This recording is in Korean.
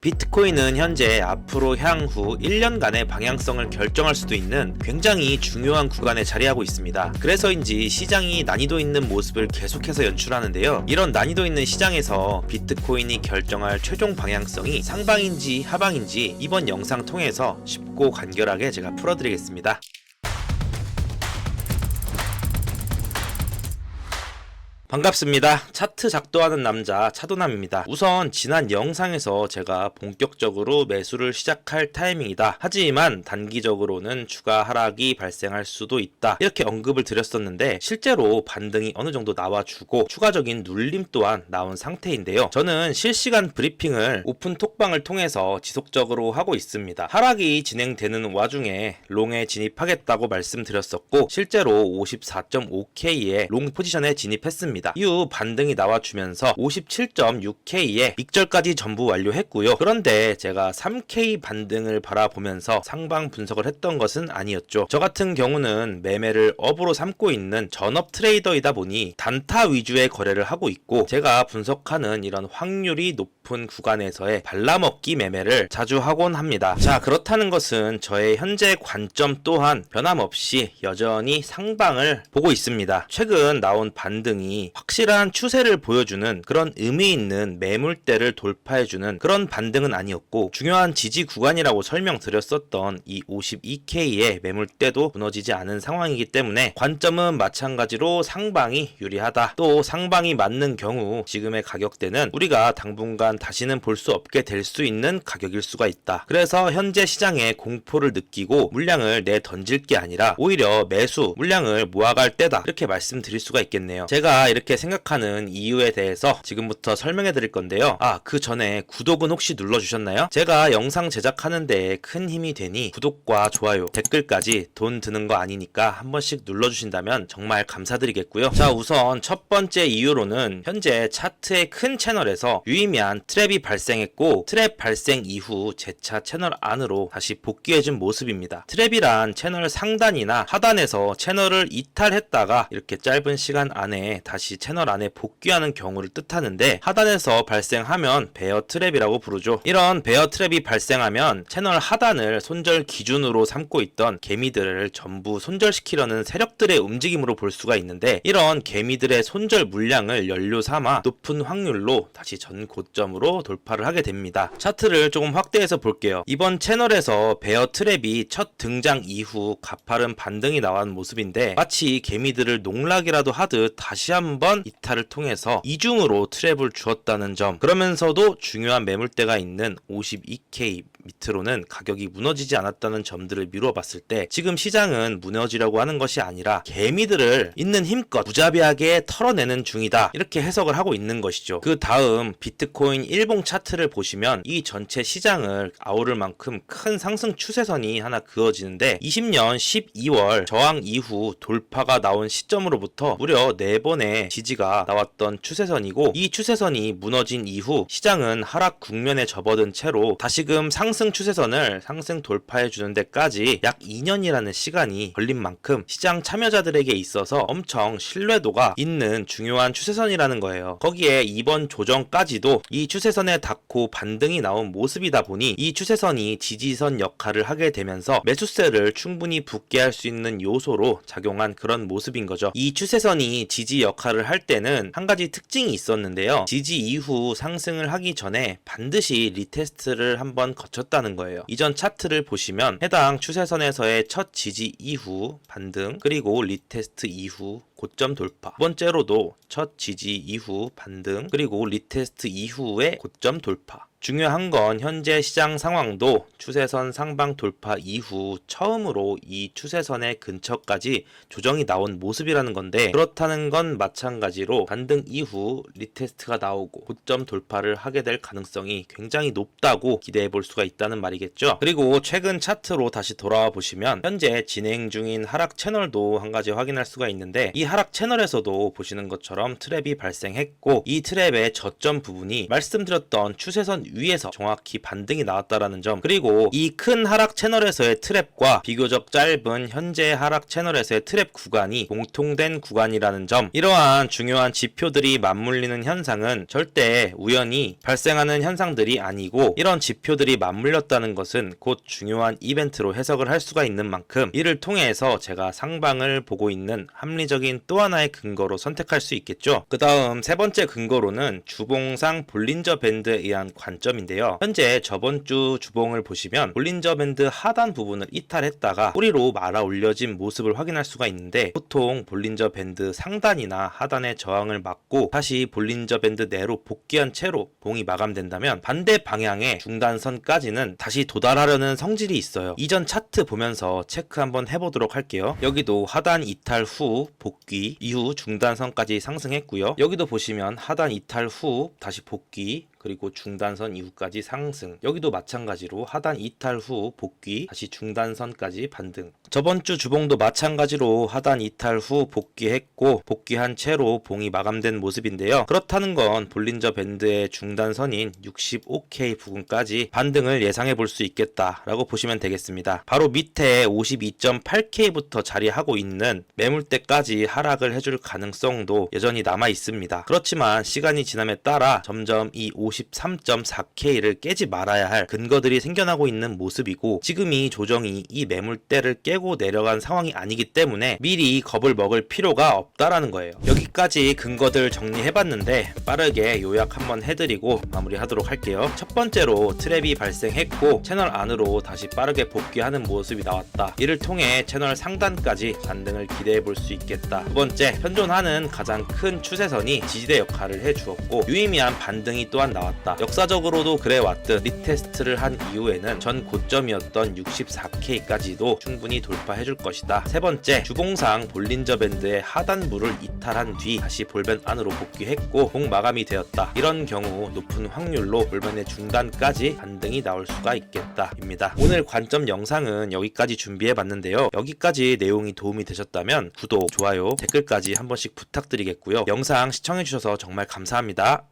비트코인은 현재 앞으로 향후 1년간의 방향성을 결정할 수도 있는 굉장히 중요한 구간에 자리하고 있습니다. 그래서인지 시장이 난이도 있는 모습을 계속해서 연출하는데요. 이런 난이도 있는 시장에서 비트코인이 결정할 최종 방향성이 상방인지 하방인지 이번 영상 통해서 쉽고 간결하게 제가 풀어드리겠습니다. 반갑습니다. 차트 작도하는 남자 차도남입니다. 우선 지난 영상에서 제가 본격적으로 매수를 시작할 타이밍이다. 하지만 단기적으로는 주가 하락이 발생할 수도 있다. 이렇게 언급을 드렸었는데 실제로 반등이 어느 정도 나와주고 추가적인 눌림 또한 나온 상태인데요. 저는 실시간 브리핑을 오픈 톡방을 통해서 지속적으로 하고 있습니다. 하락이 진행되는 와중에 롱에 진입하겠다고 말씀드렸었고 실제로 54.5K의 롱 포지션에 진입했습니다. 이후 반등이 나와주면서 57.6K에 익절까지 전부 완료했고요. 그런데 제가 3K 반등을 바라보면서 상방 분석을 했던 것은 아니었죠. 저 같은 경우는 매매를 업으로 삼고 있는 전업 트레이더이다 보니 단타 위주의 거래를 하고 있고 제가 분석하는 이런 확률이 높은 구간에서의 발라먹기 매매를 자주 하곤 합니다. 자, 그렇다는 것은 저의 현재 관점 또한 변함없이 여전히 상방을 보고 있습니다. 최근 나온 반등이 확실한 추세를 보여주는 그런 의미 있는 매물대를 돌파해주는 그런 반등은 아니었고 중요한 지지 구간이라고 설명드렸었던 이 52K의 매물대도 무너지지 않은 상황이기 때문에 관점은 마찬가지로 상방이 유리하다. 또 상방이 맞는 경우 지금의 가격대는 우리가 당분간 다시는 볼 수 없게 될 수 있는 가격일 수가 있다. 그래서 현재 시장에 공포를 느끼고 물량을 내던질 게 아니라 오히려 매수 물량을 모아갈 때다. 이렇게 말씀드릴 수가 있겠네요. 제가 이렇게 생각하는 이유에 대해서 지금부터 설명해 드릴 건데요. 그 전에 구독은 혹시 눌러주셨나요? 제가 영상 제작하는 데 큰 힘이 되니 구독과 좋아요, 댓글까지 돈 드는 거 아니니까 한 번씩 눌러주신다면 정말 감사드리겠고요. 자, 우선 첫 번째 이유로는 현재 차트의 큰 채널에서 유의미한 트랩이 발생했고 트랩 발생 이후 재차 채널 안으로 다시 복귀해준 모습입니다. 트랩이란 채널 상단이나 하단에서 채널을 이탈했다가 이렇게 짧은 시간 안에 다시 채널 안에 복귀하는 경우를 뜻하는데 하단에서 발생하면 베어 트랩이라고 부르죠. 이런 베어 트랩이 발생하면 채널 하단을 손절 기준으로 삼고 있던 개미들을 전부 손절시키려는 세력들의 움직임으로 볼 수가 있는데 이런 개미들의 손절 물량을 연료 삼아 높은 확률로 다시 전 고점으로 돌파를 하게 됩니다. 차트를 조금 확대해서 볼게요. 이번 채널에서 베어 트랩이 첫 등장 이후 가파른 반등이 나온 모습인데 마치 개미들을 농락이라도 하듯 다시 한번 이탈을 통해서 이중으로 트랩을 주었다는 점, 그러면서도 중요한 매물대가 있는 52K 밑으로는 가격이 무너지지 않았다는 점들을 미루어 봤을 때 지금 시장은 무너지려고 하는 것이 아니라 개미들을 있는 힘껏 무자비하게 털어내는 중이다. 이렇게 해석을 하고 있는 것이죠. 그 다음 비트코인 일봉 차트를 보시면 이 전체 시장을 아우를 만큼 큰 상승 추세선이 하나 그어지는데 20년 12월 저항 이후 돌파가 나온 시점으로부터 무려 4번의 지지가 나왔던 추세선이고 이 추세선이 무너진 이후 시장은 하락 국면에 접어든 채로 다시금 상승 추세선을 상승 돌파해 주는 데까지 약 2년이라는 시간이 걸린 만큼 시장 참여자들에게 있어서 엄청 신뢰도가 있는 중요한 추세선이라는 거예요. 거기에 이번 조정까지도 이 추세선에 닿고 반등이 나온 모습이다 보니 이 추세선이 지지선 역할을 하게 되면서 매수세를 충분히 붙게 할 수 있는 요소로 작용한 그런 모습인 거죠. 이 추세선이 지지 역할을 할 때는 한 가지 특징이 있었는데요. 지지 이후 상승을 하기 전에 반드시 리테스트를 한번 거쳤다는 거예요. 이전 차트를 보시면 해당 추세선에서의 첫 지지 이후 반등 그리고 리테스트 이후 고점 돌파, 두 번째로도 첫 지지 이후 반등 그리고 리테스트 이후의 고점 돌파. 중요한 건 현재 시장 상황도 추세선 상방 돌파 이후 처음으로 이 추세선의 근처까지 조정이 나온 모습이라는 건데 그렇다는 건 마찬가지로 반등 이후 리테스트가 나오고 고점 돌파를 하게 될 가능성이 굉장히 높다고 기대해 볼 수가 있다는 말이겠죠. 그리고 최근 차트로 다시 돌아와 보시면 현재 진행 중인 하락 채널도 한 가지 확인할 수가 있는데 이 하락 채널에서도 보시는 것처럼 트랩이 발생했고 이 트랩의 저점 부분이 말씀드렸던 추세선 위에서 정확히 반등이 나왔다라는 점, 그리고 이 큰 하락 채널에서의 트랩과 비교적 짧은 현재 하락 채널에서의 트랩 구간이 공통된 구간이라는 점, 이러한 중요한 지표들이 맞물리는 현상은 절대 우연히 발생하는 현상들이 아니고, 이런 지표들이 맞물렸다는 것은 곧 중요한 이벤트로 해석을 할 수가 있는 만큼 이를 통해서 제가 상방을 보고 있는 합리적인 또 하나의 근거로 선택할 수 있겠죠. 그 다음 세 번째 근거로는 주봉상 볼린저 밴드에 의한 관점인데요. 현재 저번 주 주봉을 보시면 볼린저 밴드 하단 부분을 이탈했다가 뿌리로 말아 올려진 모습을 확인할 수가 있는데, 보통 볼린저 밴드 상단이나 하단의 저항을 막고 다시 볼린저 밴드 내로 복귀한 채로 봉이 마감된다면 반대 방향의 중단선까지는 다시 도달하려는 성질이 있어요. 이전 차트 보면서 체크 한번 해보도록 할게요. 여기도 하단 이탈 후 복귀 이후 중단선까지 상승했고요. 여기도 보시면 하단 이탈 후 다시 복귀 그리고 중단선 이후까지 상승, 여기도 마찬가지로 하단 이탈 후 복귀 다시 중단선까지 반등. 저번 주 주봉도 마찬가지로 하단 이탈 후 복귀했고 복귀한 채로 봉이 마감된 모습인데요. 그렇다는 건 볼린저 밴드의 중단선인 65K 부근까지 반등을 예상해 볼 수 있겠다라고 보시면 되겠습니다. 바로 밑에 52.8K부터 자리하고 있는 매물대까지 하락을 해줄 가능성도 여전히 남아 있습니다. 그렇지만 시간이 지남에 따라 점점 이 53.4K를 깨지 말아야 할 근거들이 생겨나고 있는 모습이고, 지금 이 조정이 이 매물대를 깨고 내려간 상황이 아니기 때문에 미리 겁을 먹을 필요가 없다라는 거예요. 여기까지 근거들 정리해봤는데 빠르게 요약 한번 해드리고 마무리하도록 할게요. 첫 번째로 트랩이 발생했고 채널 안으로 다시 빠르게 복귀하는 모습이 나왔다. 이를 통해 채널 상단까지 반등을 기대해 볼 수 있겠다. 두 번째, 현존하는 가장 큰 추세선이 지지대 역할을 해주었고 유의미한 반등이 또한 나왔다. 역사적으로도 그래왔듯 리테스트를 한 이후에는 전 고점이었던 64K까지도 충분히 돌파해줄 것이다. 세 번째, 주봉상 볼린저 밴드의 하단부를 이탈한 뒤 다시 볼밴 안으로 복귀했고 봉 마감이 되었다. 이런 경우 높은 확률로 볼밴의 중단까지 반등이 나올 수가 있겠다 입니다. 오늘 관점 영상은 여기까지 준비해봤는데요. 여기까지 내용이 도움이 되셨다면 구독, 좋아요, 댓글까지 한 번씩 부탁드리겠고요. 영상 시청해주셔서 정말 감사합니다.